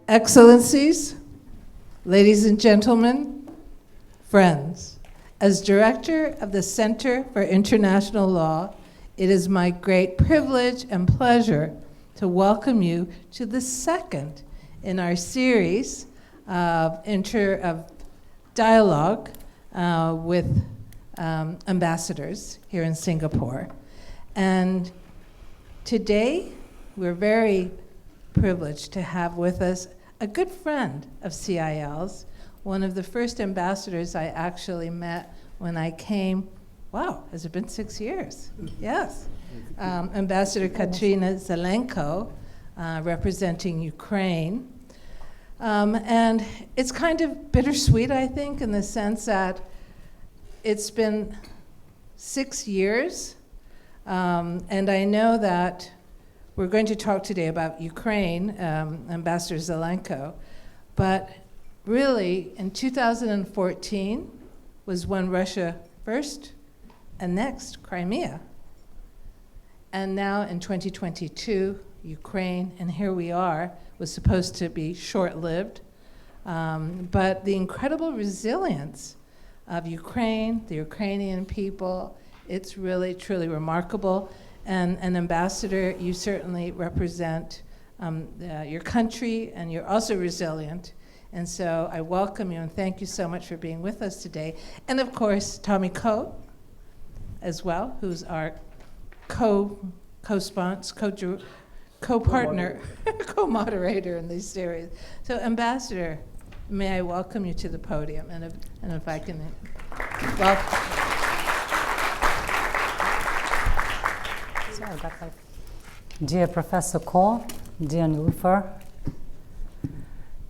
Excellencies, ladies and gentlemen, friends, as director of the Center for International Law, it is my great privilege and pleasure to welcome you to the second in our series of dialogue with ambassadors here in Singapore. And today, we're very privileged to have with us a good friend of CIL's, one of the first ambassadors I actually met when I came. Wow, has it been 6 years? Yes. Ambassador Kateryna Zelenko, representing Ukraine. And it's kind of bittersweet, I think, in the sense that it's been 6 years, and I know that we're going to talk today about Ukraine, Ambassador Zelenko, but really in 2014 was when Russia first annexed Crimea. And now in 2022, Ukraine, and here we are, was supposed to be short-lived, but the incredible resilience of Ukraine, the Ukrainian people, it's really, truly remarkable. And Ambassador, you certainly represent your country, and you're also resilient. And so I welcome you and thank you so much for being with us today. And of course, Tommy Ko as well, who's our co-sponsor, co-partner, co-moderator in this series. So Ambassador, may I welcome you to the podium, and if I can welcome. Dear Professor Ko, dear Nilufer,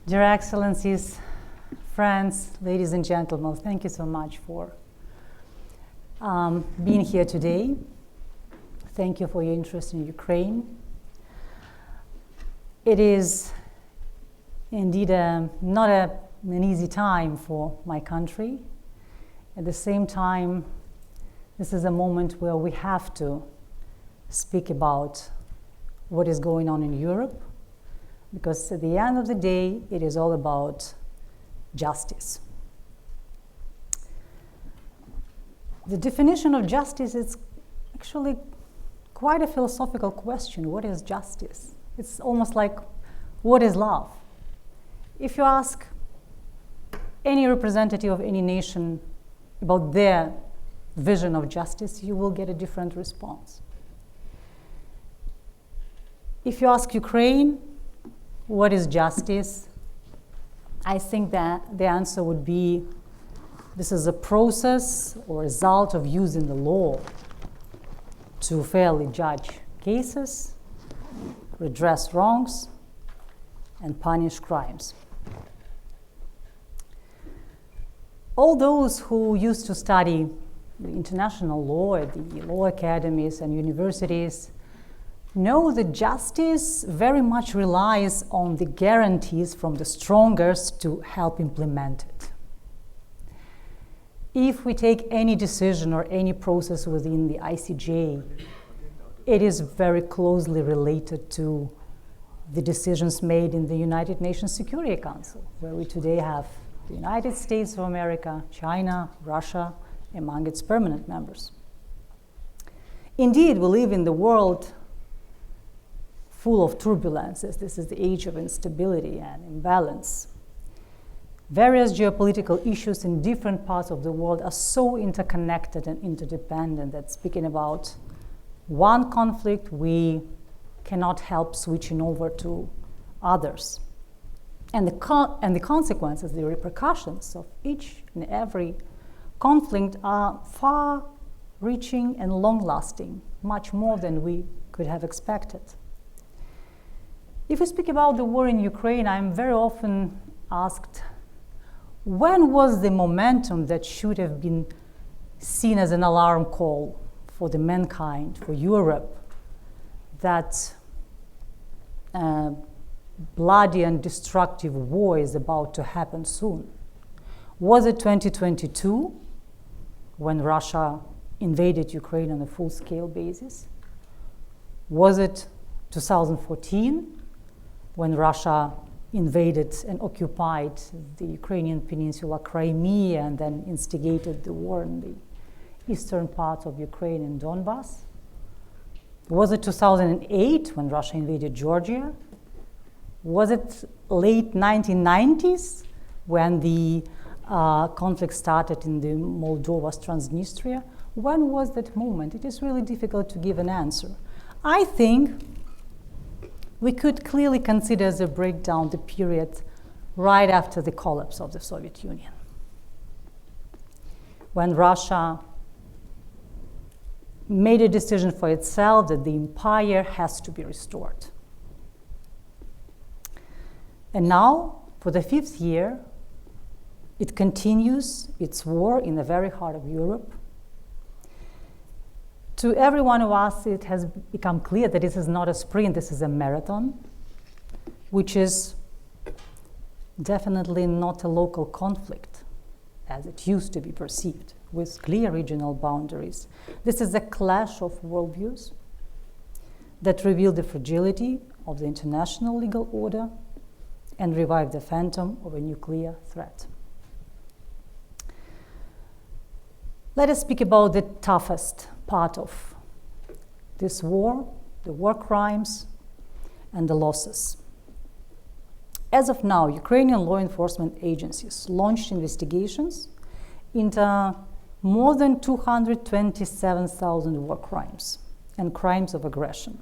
dear Excellencies, friends, ladies and gentlemen, thank you so much for being here today. Thank you for your interest in Ukraine. It is indeed not an easy time for my country. At the same time, this is a moment where we have to speak about what is going on in Europe, because at the end of the day, it is all about justice. The definition of justice is actually quite a philosophical question. What is justice? It's almost like, what is love? If you ask any representative of any nation about their vision of justice, you will get a different response. If you ask Ukraine, what is justice? I think that the answer would be, this is a process or result of using the law to fairly judge cases, redress wrongs, and punish crimes. All those who used to study the international law at the law academies and universities know that justice very much relies on the guarantees from the strongest to help implement it. If we take any decision or any process within the ICJ, it is very closely related to the decisions made in the United Nations Security Council, where we today have the United States of America, China, Russia, among its permanent members. Indeed, we live in the world full of turbulences. This is the age of instability and imbalance. Various geopolitical issues in different parts of the world are so interconnected and interdependent that speaking about one conflict, we cannot help switching over to others. And the consequences, the repercussions of each and every conflict are far-reaching and long-lasting, much more than we could have expected. If we speak about the war in Ukraine, I'm very often asked, when was the momentum that should have been seen as an alarm call for the mankind, for Europe, that bloody and destructive war is about to happen soon? Was it 2022, when Russia invaded Ukraine on a full-scale basis? Was it 2014, when Russia invaded and occupied the Ukrainian peninsula Crimea and then instigated the war in the eastern parts of Ukraine and Donbass? Was it 2008 when Russia invaded Georgia? Was it late 1990s when the conflict started in the Moldova's Transnistria? When was that moment? It is really difficult to give an answer. I think we could clearly consider as a breakdown the period right after the collapse of the Soviet Union, when Russia made a decision for itself that the empire has to be restored. And now, for the 5th year, it continues its war in the very heart of Europe. To every one of us, it has become clear that this is not a sprint, this is a marathon, which is definitely not a local conflict, as it used to be perceived, with clear regional boundaries. This is a clash of worldviews that reveal the fragility of the international legal order and revive the phantom of a nuclear threat. Let us speak about the toughest part of this war, the war crimes and the losses. As of now, Ukrainian law enforcement agencies launched investigations into more than 227,000 war crimes and crimes of aggression.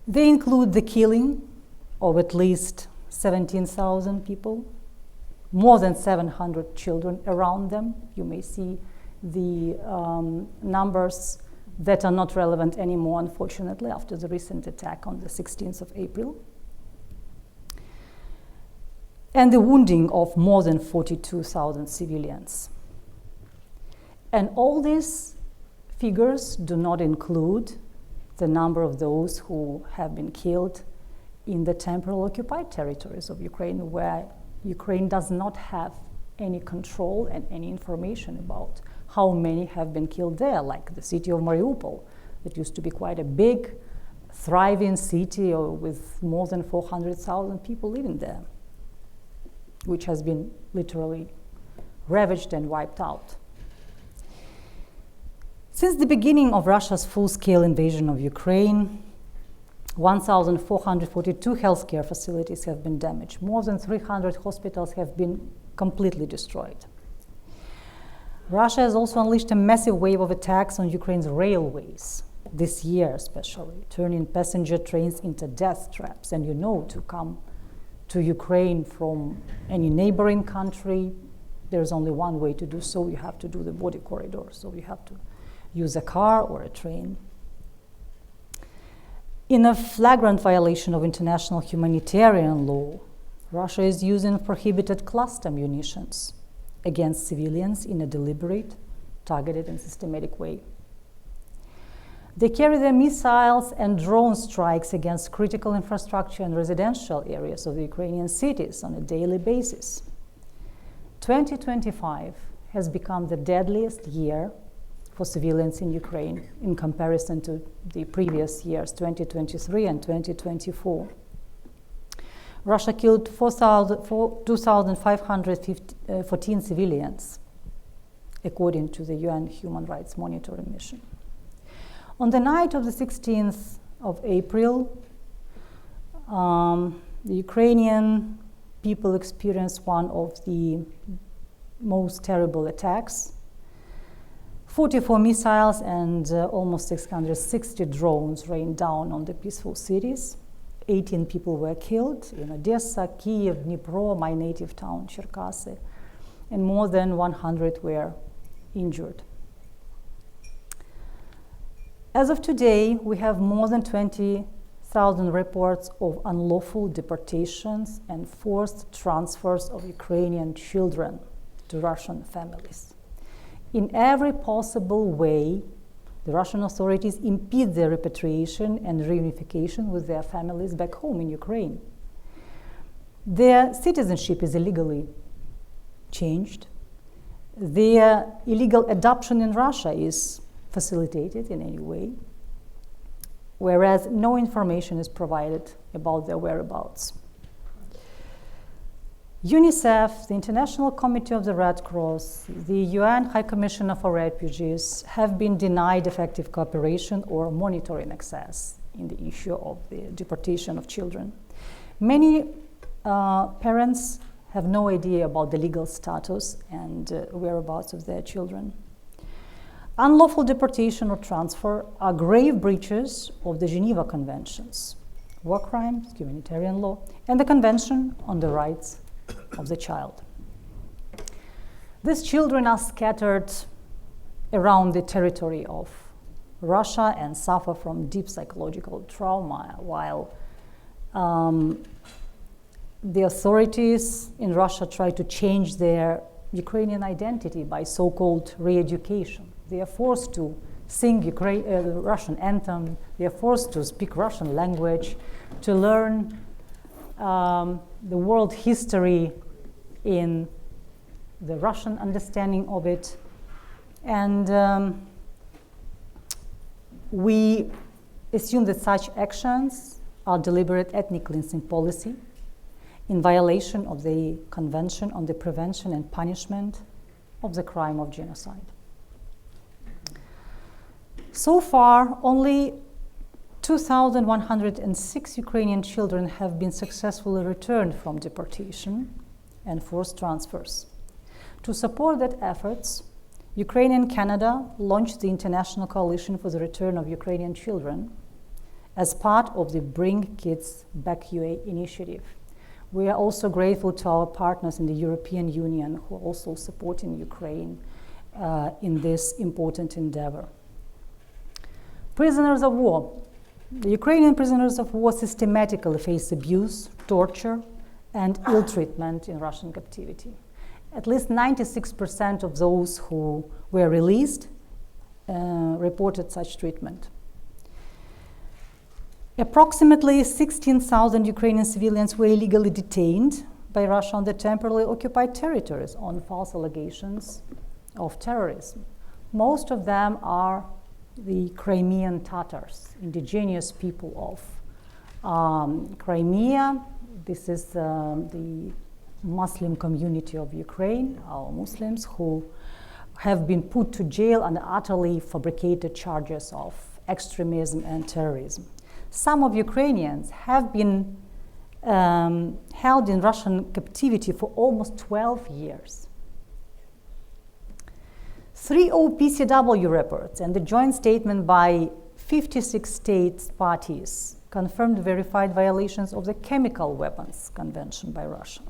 They include the killing of at least 17,000 people, more than 700 children around them. You may see the numbers that are not relevant anymore, unfortunately, after the recent attack on the 16th of April. And the wounding of more than 42,000 civilians. And all these figures do not include the number of those who have been killed in the temporarily occupied territories of Ukraine, where Ukraine does not have any control and any information about how many have been killed there, like the city of Mariupol, that used to be quite a big, thriving city with more than 400,000 people living there, which has been literally ravaged and wiped out. Since the beginning of Russia's full-scale invasion of Ukraine, 1,442 healthcare facilities have been damaged. More than 300 hospitals have been completely destroyed. Russia has also unleashed a massive wave of attacks on Ukraine's railways, this year especially, turning passenger trains into death traps. And to come to Ukraine from any neighboring country, there's only one way to do so. You have to do the border corridor. So you have to use a car or a train. In a flagrant violation of international humanitarian law, Russia is using prohibited cluster munitions against civilians in a deliberate, targeted, and systematic way. They carry their missiles and drone strikes against critical infrastructure and residential areas of the Ukrainian cities on a daily basis. 2025 has become the deadliest year for civilians in Ukraine in comparison to the previous years, 2023 and 2024. Russia killed 2,514 civilians, according to the UN Human Rights Monitoring Mission. On the night of the 16th of April, the Ukrainian people experienced one of the most terrible attacks. 44 missiles and almost 660 drones rained down on the peaceful cities. 18 people were killed in Odessa, Kiev, Dnipro, my native town, Cherkasy, and more than 100 were injured. As of today, we have more than 20,000 reports of unlawful deportations and forced transfers of Ukrainian children to Russian families. In every possible way, the Russian authorities impede their repatriation and reunification with their families back home in Ukraine. Their citizenship is illegally changed. Their illegal adoption in Russia is facilitated in any way. whereas no information is provided about their whereabouts. UNICEF, the International Committee of the Red Cross, the UN High Commissioner for Refugees have been denied effective cooperation or monitoring access in the issue of the deportation of children. Many parents have no idea about the legal status and whereabouts of their children. Unlawful deportation or transfer are grave breaches of the Geneva Conventions, war crimes, humanitarian law, and the Convention on the Rights of the Child. These children are scattered around the territory of Russia and suffer from deep psychological trauma, while the authorities in Russia try to change their Ukrainian identity by so-called re-education. They are forced to sing the Russian anthem, they are forced to speak Russian language, to learn the world history in the Russian understanding of it. And we assume that such actions are deliberate ethnic cleansing policy in violation of the Convention on the Prevention and Punishment of the Crime of Genocide. So far, only 2,106 Ukrainian children have been successfully returned from deportation and forced transfers. To support that efforts, Ukraine and Canada launched the International Coalition for the Return of Ukrainian Children as part of the Bring Kids Back UA initiative. We are also grateful to our partners in the European Union who are also supporting Ukraine in this important endeavor. Prisoners of war. The Ukrainian prisoners of war systematically face abuse, torture, and ill treatment in Russian captivity. At least 96% of those who were released reported such treatment. Approximately 16,000 Ukrainian civilians were illegally detained by Russia on the temporarily occupied territories on false allegations of terrorism. Most of them are the Crimean Tatars, indigenous people of Crimea. This is the Muslim community of Ukraine, our Muslims, who have been put to jail on utterly fabricated charges of extremism and terrorism. Some of Ukrainians have been held in Russian captivity for almost 12 years. 3 OPCW reports and the joint statement by 56 state parties confirmed verified violations of the Chemical Weapons Convention by Russia.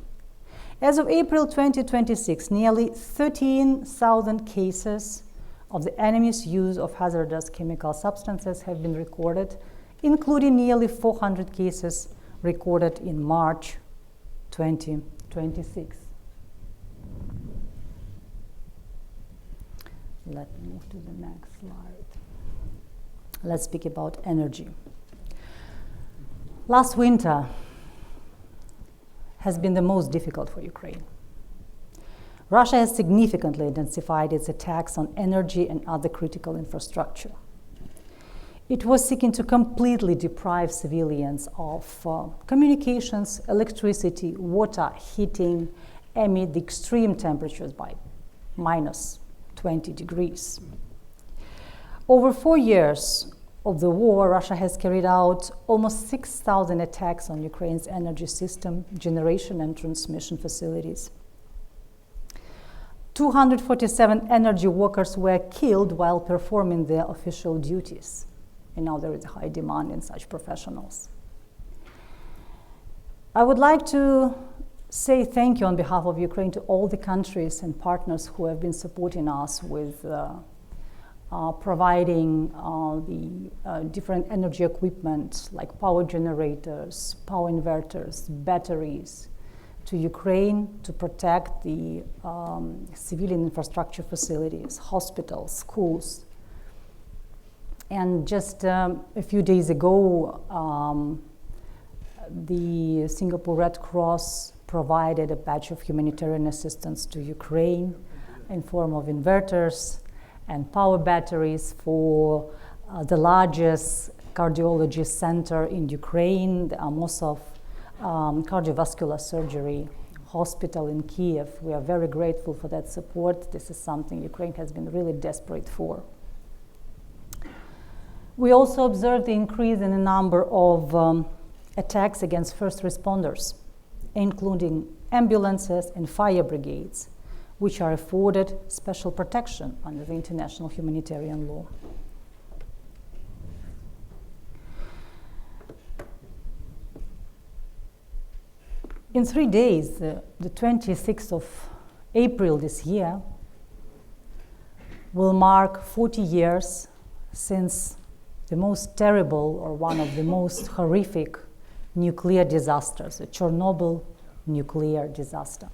As of April 2026, nearly 13,000 cases of the enemy's use of hazardous chemical substances have been recorded, including nearly 400 cases recorded in March 2026. Let me move to the next slide. Let's speak about energy. Last winter has been the most difficult for Ukraine. Russia has significantly intensified its attacks on energy and other critical infrastructure. It was seeking to completely deprive civilians of communications, electricity, water, heating, amid the extreme temperatures by minus 20 degrees. Over 4 years of the war, Russia has carried out almost 6,000 attacks on Ukraine's energy system, generation and transmission facilities. 247 energy workers were killed while performing their official duties. And now there is a high demand in such professionals. I would like to say thank you on behalf of Ukraine to all the countries and partners who have been supporting us with providing the different energy equipment like power generators, power inverters, batteries to Ukraine to protect the civilian infrastructure facilities, hospitals, schools. And just a few days ago, the Singapore Red Cross provided a batch of humanitarian assistance to Ukraine in form of inverters and power batteries for the largest cardiology center in Ukraine, the Amosov cardiovascular surgery hospital in Kiev. We are very grateful for that support. This is something Ukraine has been really desperate for. We also observed the increase in the number of attacks against first responders, including ambulances and fire brigades, which are afforded special protection under the international humanitarian law. In 3 days, the 26th of April this year, will mark 40 years since the most terrible or one of the most horrific nuclear disasters, the Chernobyl nuclear disaster.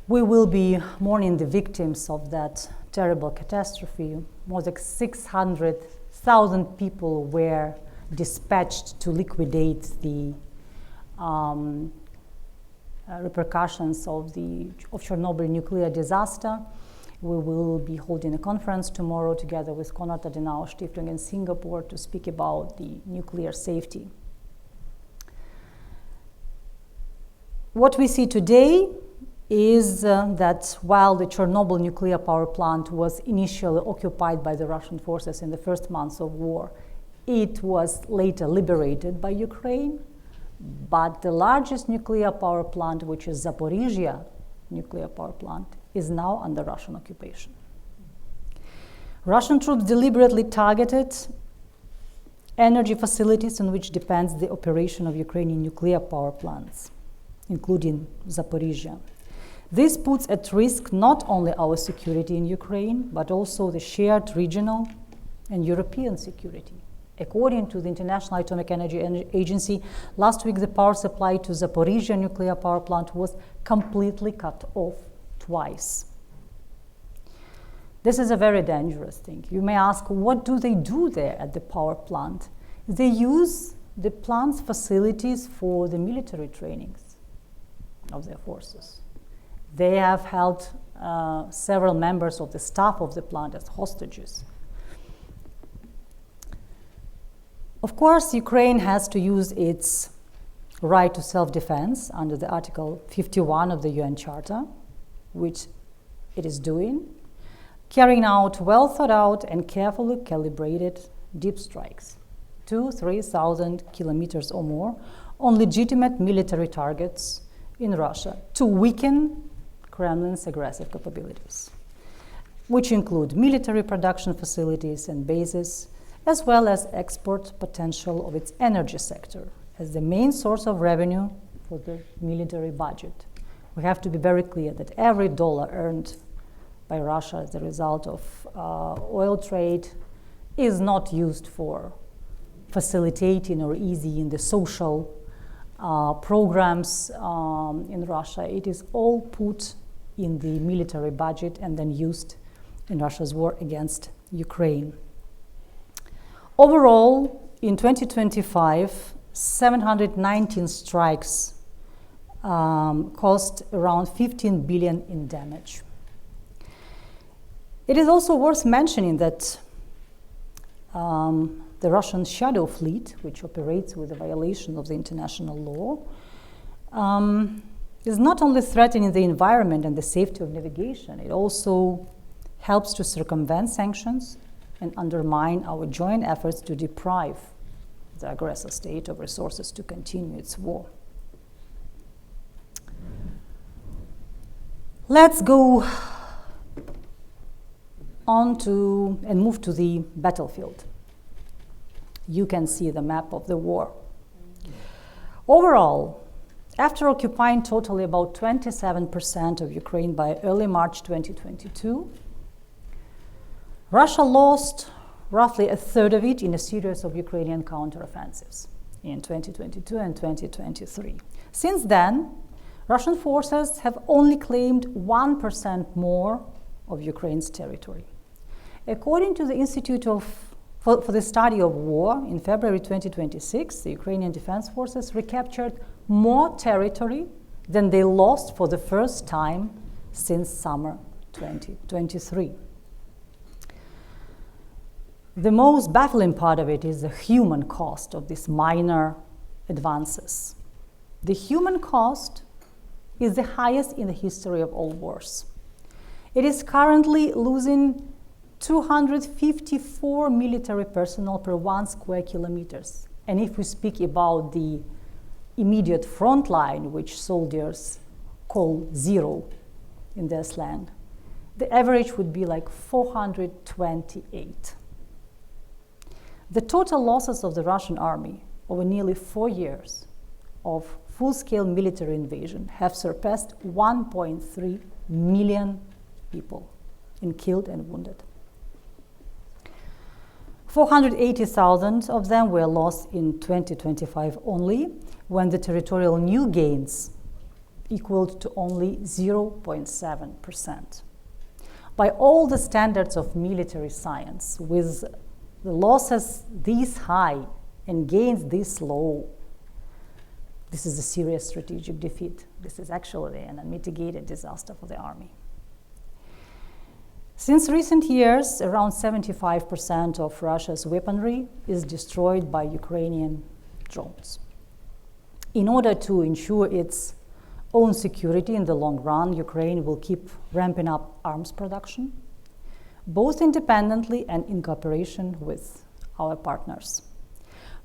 We will be mourning the victims of that terrible catastrophe. More than 600,000 people were dispatched to liquidate the repercussions of Chernobyl nuclear disaster. We will be holding a conference tomorrow together with Konrad Adenauer Stiftung in Singapore to speak about the nuclear safety. What we see today is that while the Chernobyl nuclear power plant was initially occupied by the Russian forces in the first months of war, it was later liberated by Ukraine. But the largest nuclear power plant, which is Zaporizhia nuclear power plant, is now under Russian occupation. Russian troops deliberately targeted energy facilities on which depends the operation of Ukrainian nuclear power plants, including Zaporizhia. This puts at risk not only our security in Ukraine, but also the shared regional and European security. According to the International Atomic Energy Agency, last week the power supply to Zaporizhia nuclear power plant was completely cut off twice. This is a very dangerous thing. You may ask, what do they do there at the power plant? They use the plant's facilities for the military trainings of their forces. They have held several members of the staff of the plant as hostages. Of course, Ukraine has to use its right to self-defense under the Article 51 of the UN Charter, which it is doing, carrying out well thought out and carefully calibrated deep strikes, 2,000-3,000 kilometers or more, on legitimate military targets in Russia to weaken Kremlin's aggressive capabilities, which include military production facilities and bases, as well as export potential of its energy sector as the main source of revenue for the military budget. We have to be very clear that every dollar earned by Russia as a result of oil trade is not used for facilitating or easing the social programs in Russia. It is all put in the military budget and then used in Russia's war against Ukraine. Overall, in 2025, 719 strikes cost around 15 billion in damage. It is also worth mentioning that the Russian shadow fleet, which operates with a violation of the international law, is not only threatening the environment and the safety of navigation, it also helps to circumvent sanctions and undermine our joint efforts to deprive the aggressor state of resources to continue its war. Let's go on to and move to the battlefield. You can see the map of the war. Overall, after occupying totally about 27% of Ukraine by early March 2022, Russia lost roughly a third of it in a series of Ukrainian counteroffensives in 2022 and 2023. Since then, Russian forces have only claimed 1% more of Ukraine's territory. According to the Institute for the Study of War, in February 2026, the Ukrainian Defense Forces recaptured more territory than they lost for the first time since summer 2023. The most baffling part of it is the human cost of these minor advances. The human cost is the highest in the history of all wars. It is currently losing 254 military personnel per 1 square kilometers. And if we speak about the immediate front line, which soldiers call zero in their slang, the average would be like 428. The total losses of the Russian army over nearly 4 years of full-scale military invasion have surpassed 1.3 million people in killed and wounded. 480,000 of them were lost in 2025 only, when the territorial new gains equaled to only 0.7%. By all the standards of military science, with the losses this high and gains this low, this is a serious strategic defeat. This is actually an unmitigated disaster for the army. Since recent years, around 75% of Russia's weaponry is destroyed by Ukrainian drones. In order to ensure its own security in the long run, Ukraine will keep ramping up arms production, both independently and in cooperation with our partners.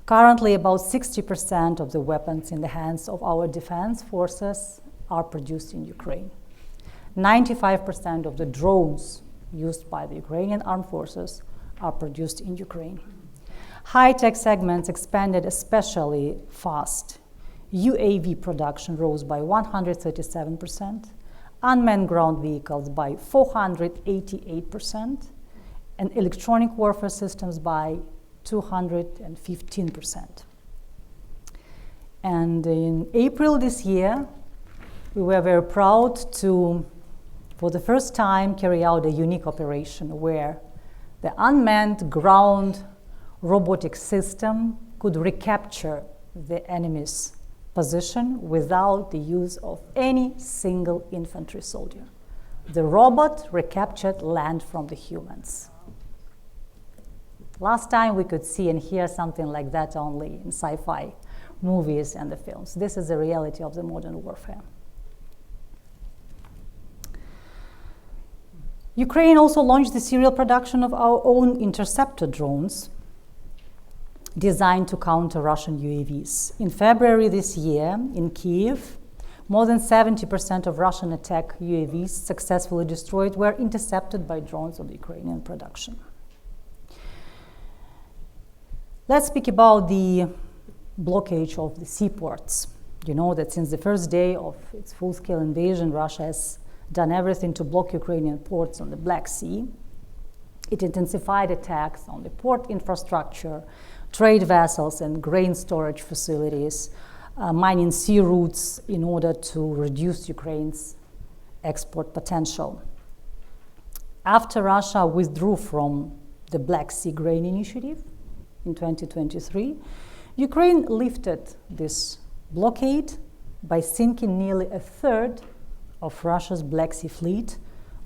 Currently, about 60% of the weapons in the hands of our defense forces are produced in Ukraine. 95% of the drones used by the Ukrainian armed forces are produced in Ukraine. High-tech segments expanded especially fast. UAV production rose by 137%, unmanned ground vehicles by 488%, and electronic warfare systems by 215%. And in April this year, we were very proud to, for the first time, carry out a unique operation where the unmanned ground robotic system could recapture the enemy's position without the use of any single infantry soldier. The robot recaptured land from the humans. Last time we could see and hear something like that only in sci-fi movies and the films. This is the reality of the modern warfare. Ukraine also launched the serial production of our own interceptor drones designed to counter Russian UAVs. In February this year, in Kyiv, more than 70% of Russian attack UAVs successfully destroyed were intercepted by drones of Ukrainian production. Let's speak about the blockage of the seaports. You know that since the first day of its full-scale invasion, Russia has done everything to block Ukrainian ports on the Black Sea. It intensified attacks on the port infrastructure, trade vessels and grain storage facilities, mining sea routes in order to reduce Ukraine's export potential. After Russia withdrew from the Black Sea Grain Initiative in 2023, Ukraine lifted this blockade by sinking nearly a third of Russia's Black Sea fleet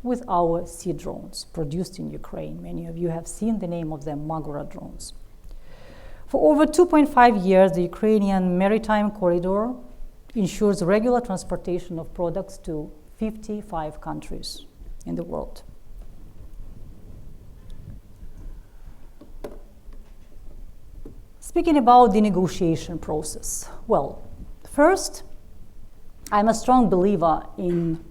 with our sea drones produced in Ukraine. Many of you have seen the name of them, Magura drones. For over 2.5 years, the Ukrainian maritime corridor ensures regular transportation of products to 55 countries in the world. Speaking about the negotiation process, well, first, I'm a strong believer in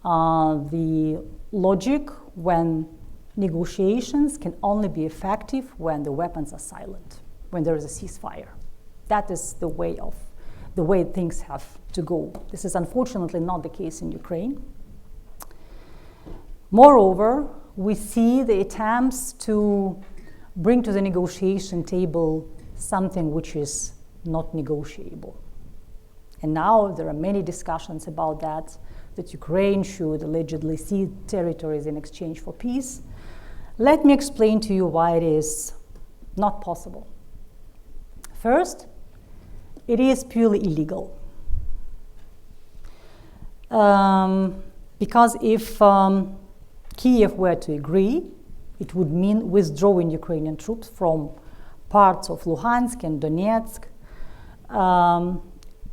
the logic when negotiations can only be effective when the weapons are silent, when there is a ceasefire. That is the way things have to go. This is unfortunately not the case in Ukraine. Moreover, we see the attempts to bring to the negotiation table something which is not negotiable. And now there are many discussions about that Ukraine should allegedly cede territories in exchange for peace. Let me explain to you why it is not possible. First, it is purely illegal. Because if Kyiv were to agree It would mean withdrawing Ukrainian troops from parts of Luhansk and Donetsk,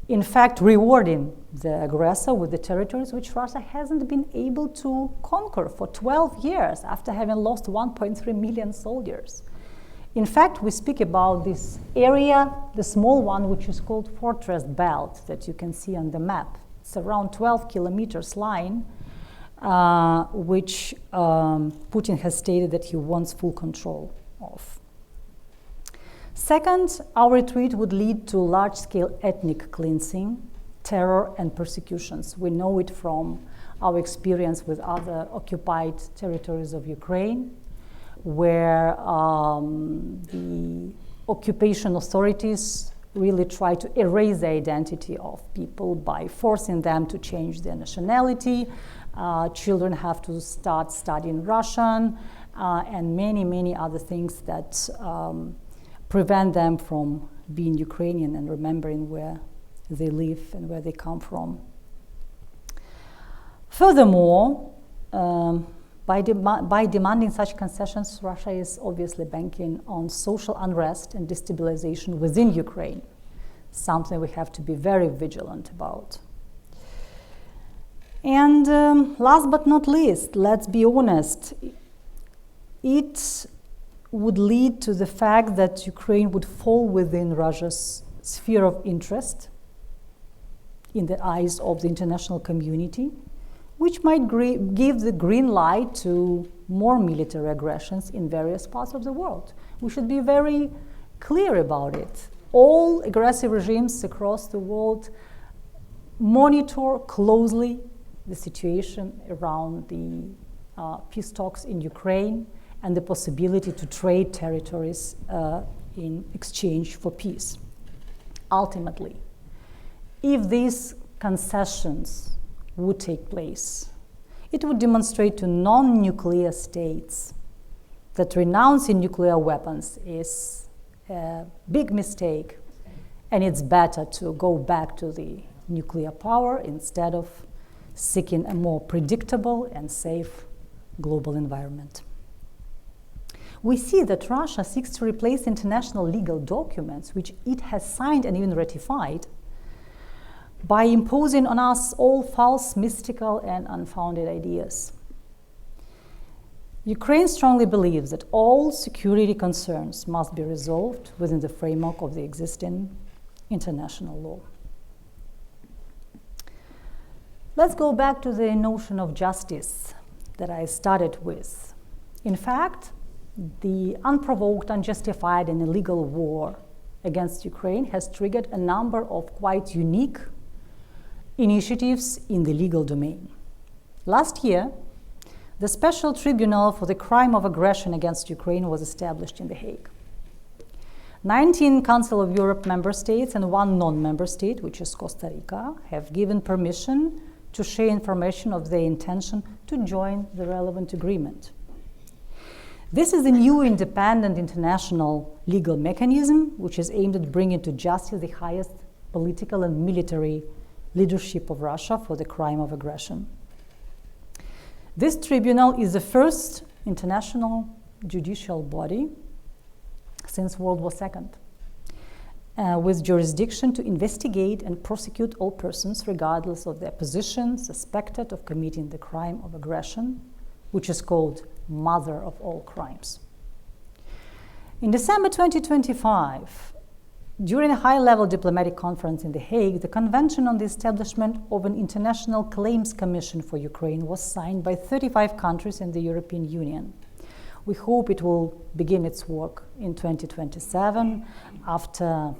in fact, rewarding the aggressor with the territories which Russia hasn't been able to conquer for 12 years after having lost 1.3 million soldiers. In fact, we speak about this area, the small one, which is called Fortress Belt, that you can see on the map. It's around 12 kilometers line, which Putin has stated that he wants full control of. Second, our retreat would lead to large-scale ethnic cleansing, terror, and persecutions. We know it from our experience with other occupied territories of Ukraine, where the occupation authorities really try to erase the identity of people by forcing them to change their nationality. Children have to start studying Russian, and many, many other things that prevent them from being Ukrainian and remembering where they live and where they come from. Furthermore, by demanding such concessions, Russia is obviously banking on social unrest and destabilization within Ukraine, something we have to be very vigilant about. And last but not least, let's be honest, it would lead to the fact that Ukraine would fall within Russia's sphere of interest in the eyes of the international community, which might give the green light to more military aggressions in various parts of the world. We should be very clear about it. All aggressive regimes across the world monitor closely the situation around the peace talks in Ukraine and the possibility to trade territories in exchange for peace. Ultimately, if these concessions would take place, it would demonstrate to non-nuclear states that renouncing nuclear weapons is a big mistake, and it's better to go back to the nuclear power instead of seeking a more predictable and safe global environment. We see that Russia seeks to replace international legal documents, which it has signed and even ratified, by imposing on us all false, mystical, and unfounded ideas. Ukraine strongly believes that all security concerns must be resolved within the framework of the existing international law. Let's go back to the notion of justice that I started with. In fact, the unprovoked, unjustified, and illegal war against Ukraine has triggered a number of quite unique initiatives in the legal domain. Last year, the Special Tribunal for the Crime of Aggression against Ukraine was established in The Hague. 19 Council of Europe member states and 1 non-member state, which is Costa Rica, have given permission to share information of their intention to join the relevant agreement. This is a new independent international legal mechanism which is aimed at bringing to justice the highest political and military leadership of Russia for the crime of aggression. This tribunal is the first international judicial body since World War II, with jurisdiction to investigate and prosecute all persons regardless of their position suspected of committing the crime of aggression, which is called mother of all crimes. In December 2025, during a high-level diplomatic conference in The Hague, the Convention on the Establishment of an International Claims Commission for Ukraine was signed by 35 countries in the European Union. We hope it will begin its work in 2027 after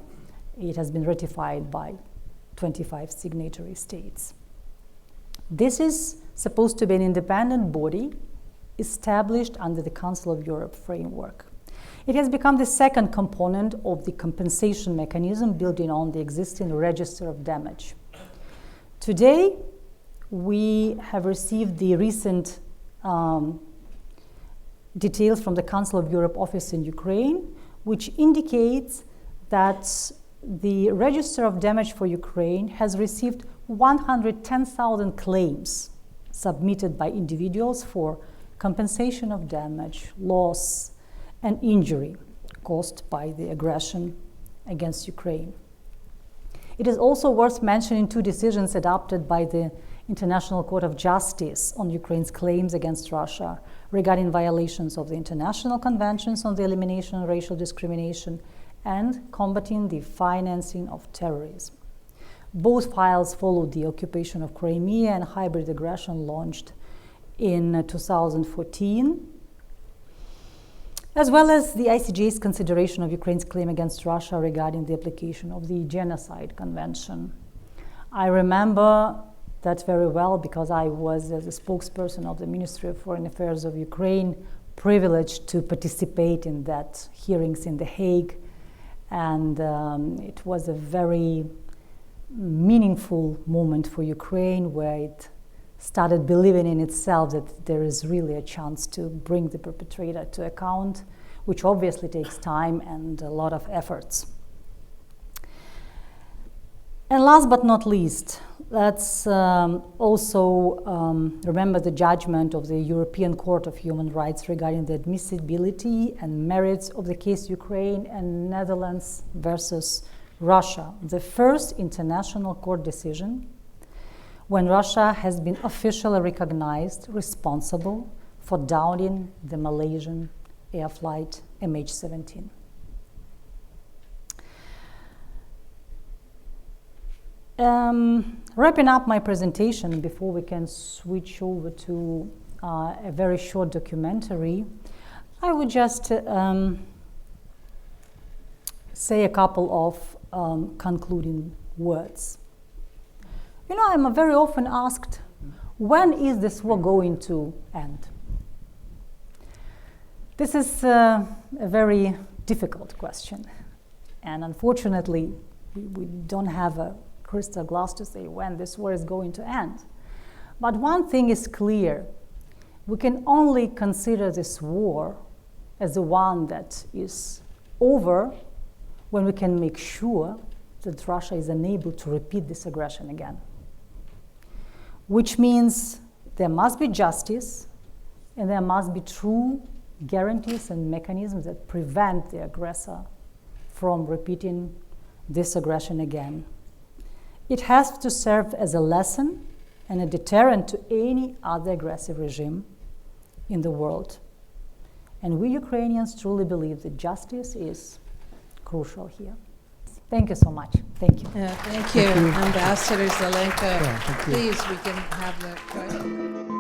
it has been ratified by 25 signatory states. This is supposed to be an independent body established under the Council of Europe framework. It has become the second component of the compensation mechanism building on the existing register of damage. Today, we have received the recent details from the Council of Europe office in Ukraine, which indicates that the register of damage for Ukraine has received 110,000 claims submitted by individuals for compensation of damage, loss, and injury caused by the aggression against Ukraine. It is also worth mentioning two decisions adopted by the International Court of Justice on Ukraine's claims against Russia regarding violations of the international conventions on the elimination of racial discrimination and combating the financing of terrorism. Both files followed the occupation of Crimea and hybrid aggression launched in 2014, as well as the ICJ's consideration of Ukraine's claim against Russia regarding the application of the Genocide Convention. I remember that very well because I was, as a spokesperson of the Ministry of Foreign Affairs of Ukraine, privileged to participate in that hearings in The Hague. And it was a very meaningful moment for Ukraine where it started believing in itself that there is really a chance to bring the perpetrator to account, which obviously takes time and a lot of efforts. And last but not least, let's also remember the judgment of the European Court of Human Rights regarding the admissibility and merits of the case Ukraine and Netherlands versus Russia, the first international court decision when Russia has been officially recognized responsible for downing the Malaysian air flight MH17. Wrapping up my presentation before we can switch over to a very short documentary, I would just say a couple of concluding words. You know, I'm very often asked, when is this war going to end? This is a very difficult question. And unfortunately, we don't have a crystal glass to say when this war is going to end. But one thing is clear. We can only consider this war as the one that is over when we can make sure that Russia is unable to repeat this aggression again. Which means there must be justice and there must be true guarantees and mechanisms that prevent the aggressor from repeating this aggression again. It has to serve as a lesson and a deterrent to any other aggressive regime in the world. And we Ukrainians truly believe that justice is crucial here. Thank you so much. Thank you. Thank you, Ambassador Zelenko. Please, we can have the question.